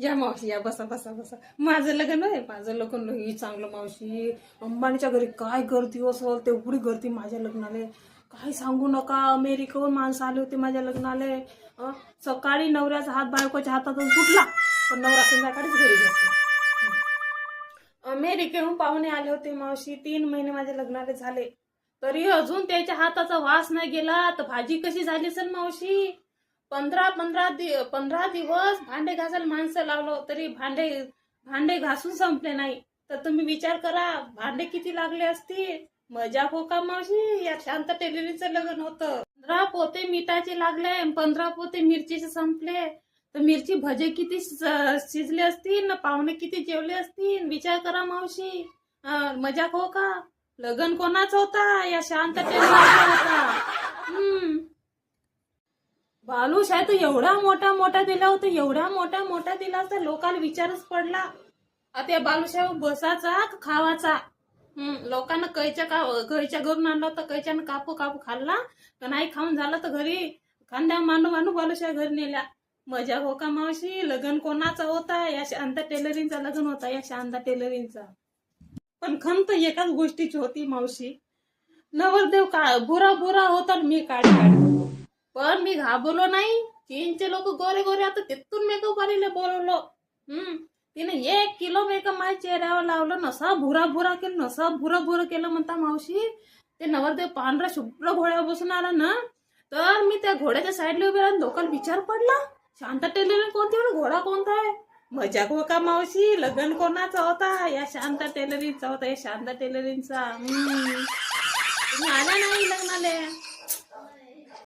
या मावशी या, बसा बसा बसा. माझं लग्न आहे, माझं लग्न लई चांगलं मावशी. अंबानीच्या घरी काय गर्दी असेल तेवढी गर्दी माझ्या लग्नाला. काही सांगू नका, अमेरिकेहून माणसं आले होते माझ्या लग्नाला. सकाळी नवऱ्याचा हात बायकोच्या हातातून सुटला, पण नवरा संध्याकाळीच घरी घेतला. अमेरिकेहून पाहुणे आले होते मावशी. 3 महिने माझ्या लग्नाला झाले, तरी अजून त्याच्या हाताचा वास नाही गेला. तर भाजी कशी झाली सर मावशी? 15 दिवस भांडे घासायला माणसं लावलं, तरी भांडे घासून संपले नाही. तर तुम्ही विचार करा, भांडे किती लागले असतील. मजाक हो का मावशी? या शांत टेलरीचं लग्न होतं. 15 पोते मिठाचे लागले, 15 पोते मिरचीचे संपले. तर मिरची भजे किती शिजले असतील ना, पाहुणे किती जेवले असतील. विचार करा मावशी. मजाक हो का? लग्न कोणाच होता? या शांत टेलरीचा होता. बालूशाही तर एवढा मोठा दिला होता, एवढा मोठा दिला होता, लोकांना विचारच पडला आता या बालूशाही बसाचा का खावाचा. लोकांना कैच्या घरून आणला होता, कैच्यानं कापू खाल्ला. तर नाही खाऊन झाला तर घरी खांद्या मांडू बालूशाही घरी नेल्या. मजा हो का मावशी? लग्न कोणाचा होता? या शांता टेलरिंगचा लग्न होता, या शांता टेलरिंगचा. पण खंत एकाच गोष्टीची होती मावशी. नवरदेव का बुरा होता, मी काढी होतो. पण मी घाबरलो नाही. चीनचे लोक गोरे आता तिथून मेकअप वालीला बोलवलं. तिने 1 किलो मेकअप माझ्या चेहऱ्यावर लावलं. नसा भुरा केलं म्हणता मावशी. ते नवरदेव पांढरा शुभ्र घोड्यावर बसून आला ना, तर मी त्या घोड्याच्या साईडला उभे राहून लोकांना विचार पडला, शांता टेलरिंग कोणती म्हणून, घोडा कोणता आहे? मजाक हो का मावशी? लग्न कोणाचा होता? या शांता टेलरिंगचा होता, या शांता टेलरिंगचा. तुम्ही आला नाही लग्नाला.